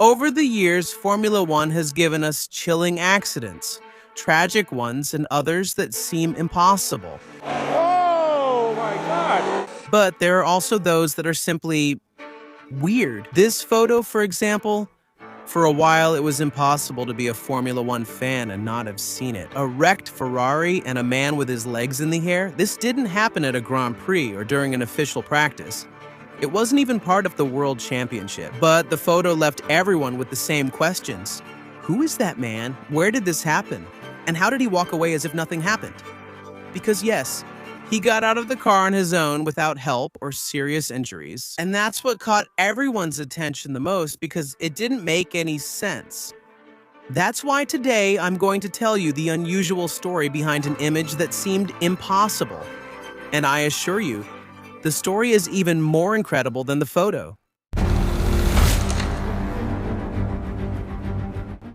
Over the years, Formula One has given us chilling accidents, tragic ones, and others that seem impossible. Oh my God! But there are also those that are simply weird. This photo, for example, for a while it was impossible to be a Formula One fan and not have seen it. A wrecked Ferrari and a man with his legs in the air. This didn't happen at a Grand Prix or during an official practice. It wasn't even part of the World Championship. But the photo left everyone with the same questions. Who is that man? Where did this happen? And how did he walk away as if nothing happened? Because yes, he got out of the car on his own without help or serious injuries. And that's what caught everyone's attention the most because it didn't make any sense. That's why today I'm going to tell you the unusual story behind an image that seemed impossible. And I assure you, the story is even more incredible than the photo.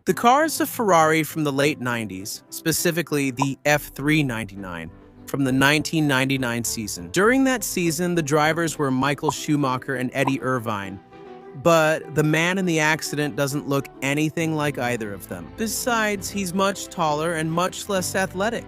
The car is a Ferrari from the late 90s, specifically the F399, from the 1999 season. During that season, the drivers were Michael Schumacher and Eddie Irvine, but the man in the accident doesn't look anything like either of them. Besides, he's much taller and much less athletic.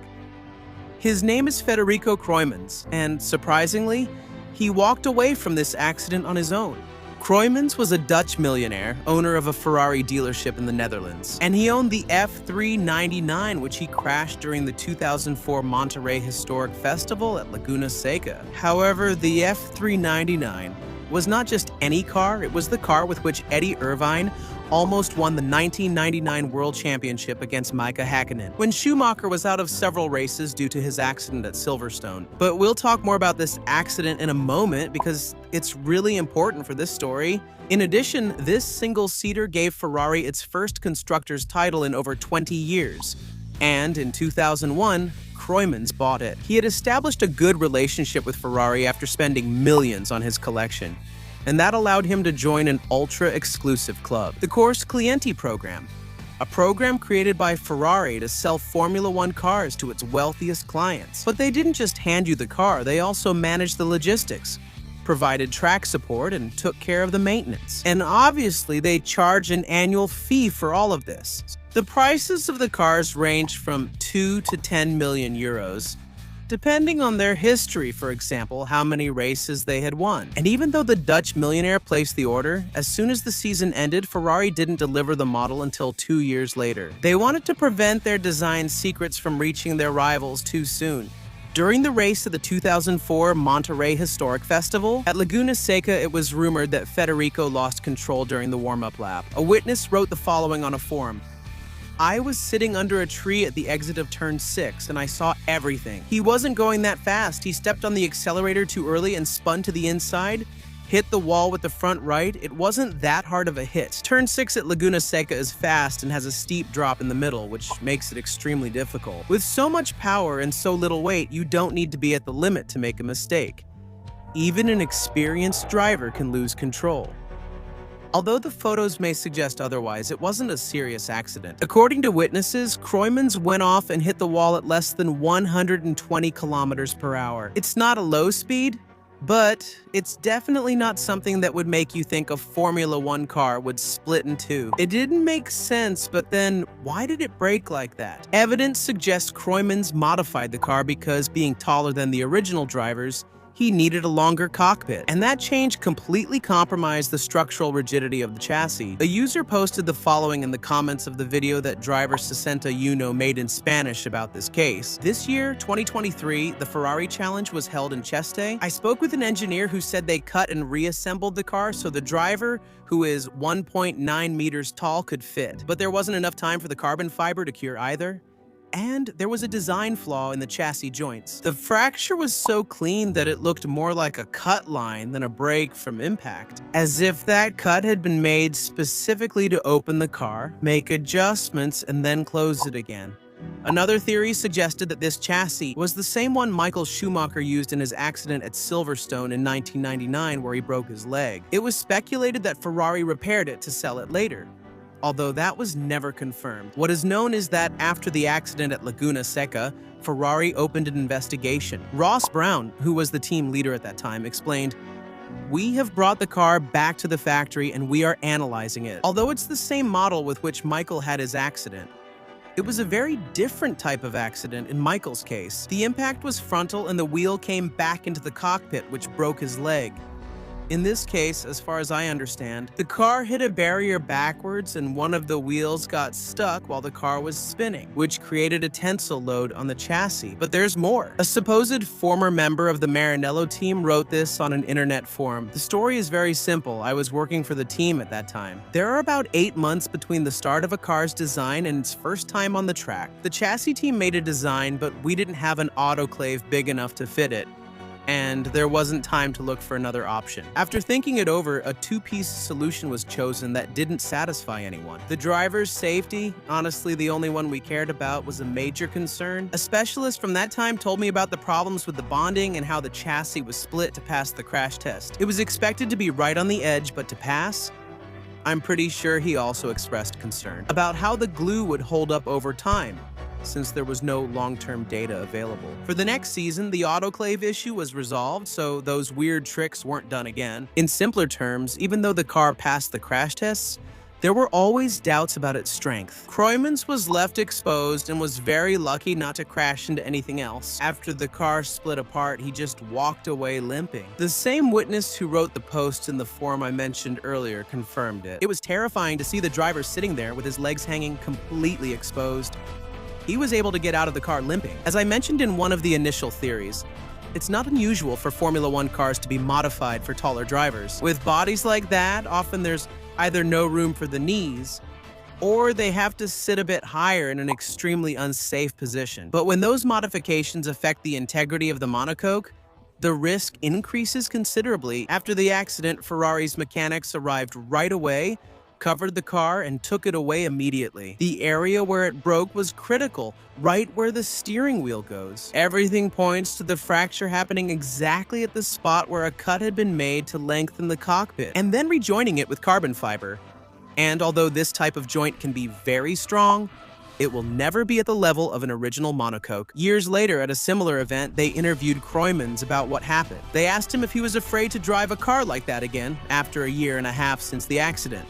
His name is Federico Kroijmans, and surprisingly, he walked away from this accident on his own. Kroijmans was a Dutch millionaire, owner of a Ferrari dealership in the Netherlands, and he owned the F399, which he crashed during the 2004 Monterey Historic Festival at Laguna Seca. However, the F399 was not just any car, it was the car with which Eddie Irvine almost won the 1999 World Championship against Mika Häkkinen, when Schumacher was out of several races due to his accident at Silverstone. But we'll talk more about this accident in a moment because it's really important for this story. In addition, this single-seater gave Ferrari its first constructor's title in over 20 years. And in 2001, Kroijmans bought it. He had established a good relationship with Ferrari after spending millions on his collection, and that allowed him to join an ultra-exclusive club, the Corse Clienti program, a program created by Ferrari to sell Formula One cars to its wealthiest clients. But they didn't just hand you the car, they also managed the logistics, provided track support, and took care of the maintenance. And obviously, they charge an annual fee for all of this. The prices of the cars ranged from 2 to 10 million euros, depending on their history, for example, how many races they had won. And even though the Dutch millionaire placed the order, as soon as the season ended, Ferrari didn't deliver the model until 2 years later. They wanted to prevent their design secrets from reaching their rivals too soon. During the race of the 2004 Monterey Historic Festival, at Laguna Seca, it was rumored that Federico lost control during the warm-up lap. A witness wrote the following on a forum: "I was sitting under a tree at the exit of turn 6 and I saw everything. He wasn't going that fast. He stepped on the accelerator too early and spun to the inside, hit the wall with the front right. It wasn't that hard of a hit. Turn 6 at Laguna Seca is fast and has a steep drop in the middle, which makes it extremely difficult. With so much power and so little weight, you don't need to be at the limit to make a mistake. Even an experienced driver can lose control." Although the photos may suggest otherwise, it wasn't a serious accident. According to witnesses, Kroijmans went off and hit the wall at less than 120 kilometers per hour. It's not a low speed, but it's definitely not something that would make you think a Formula One car would split in two. It didn't make sense, but then why did it break like that? Evidence suggests Kroijmans modified the car because, being taller than the original drivers, he needed a longer cockpit, and that change completely compromised the structural rigidity of the chassis. A user posted the following in the comments of the video that driver 61 made in Spanish about this case. "This year, 2023, the Ferrari Challenge was held in Cheste. I spoke with an engineer who said they cut and reassembled the car so the driver, who is 1.9 meters tall, could fit. But there wasn't enough time for the carbon fiber to cure either. And there was a design flaw in the chassis joints. The fracture was so clean that it looked more like a cut line than a break from impact, as if that cut had been made specifically to open the car, make adjustments, and then close it again." Another theory suggested that this chassis was the same one Michael Schumacher used in his accident at Silverstone in 1999 where he broke his leg. It was speculated that Ferrari repaired it to sell it later, although that was never confirmed. What is known is that after the accident at Laguna Seca, Ferrari opened an investigation. Ross Brown, who was the team leader at that time, explained, We have brought the car back to the factory and we are analyzing it. Although it's the same model with which Michael had his accident, it was a very different type of accident in Michael's case. The impact was frontal and the wheel came back into the cockpit, which broke his leg. In this case, as far as I understand, the car hit a barrier backwards and one of the wheels got stuck while the car was spinning, which created a tensile load on the chassis. But there's more. A supposed former member of the Maranello team wrote this on an internet forum. The story is very simple. I was working for the team at that time. There are about 8 months between the start of a car's design and its first time on the track. The chassis team made a design, but we didn't have an autoclave big enough to fit it, and there wasn't time to look for another option. After thinking it over, a two-piece solution was chosen that didn't satisfy anyone. The driver's safety, honestly the only one we cared about, was a major concern. A specialist from that time told me about the problems with the bonding and how the chassis was split to pass the crash test. It was expected to be right on the edge, but to pass, I'm pretty sure he also expressed concern about how the glue would hold up over time, since there was no long-term data available. For the next season, the autoclave issue was resolved, so those weird tricks weren't done again. In simpler terms, even though the car passed the crash tests, there were always doubts about its strength. Kroijmans was left exposed and was very lucky not to crash into anything else. After the car split apart, he just walked away limping. The same witness who wrote the post in the forum I mentioned earlier confirmed it. It was terrifying to see the driver sitting there with his legs hanging completely exposed. He was able to get out of the car limping. As I mentioned in one of the initial theories, it's not unusual for Formula One cars to be modified for taller drivers. With bodies like that, often there's either no room for the knees, or they have to sit a bit higher in an extremely unsafe position. But when those modifications affect the integrity of the monocoque, the risk increases considerably. After the accident, Ferrari's mechanics arrived right away, covered the car, and took it away immediately. The area where it broke was critical, right where the steering wheel goes. Everything points to the fracture happening exactly at the spot where a cut had been made to lengthen the cockpit, and then rejoining it with carbon fiber. And although this type of joint can be very strong, it will never be at the level of an original monocoque. Years later, at a similar event, they interviewed Kroijmans about what happened. They asked him if he was afraid to drive a car like that again after a year and a half since the accident.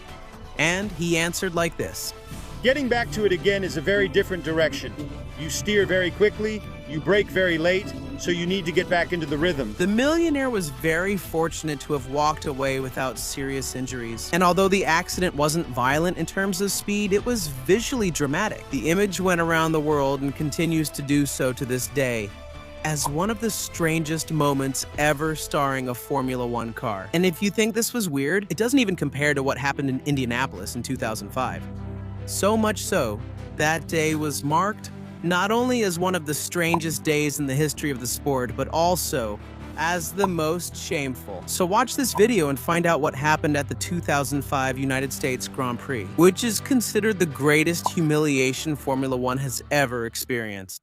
And he answered like this. Getting back to it again is a very different direction. You steer very quickly, you brake very late, so you need to get back into the rhythm. The millionaire was very fortunate to have walked away without serious injuries. And although the accident wasn't violent in terms of speed, it was visually dramatic. The image went around the world and continues to do so to this day as one of the strangest moments ever starring a Formula One car. And if you think this was weird, it doesn't even compare to what happened in Indianapolis in 2005. So much so, that day was marked not only as one of the strangest days in the history of the sport, but also as the most shameful. So watch this video and find out what happened at the 2005 United States Grand Prix, which is considered the greatest humiliation Formula One has ever experienced.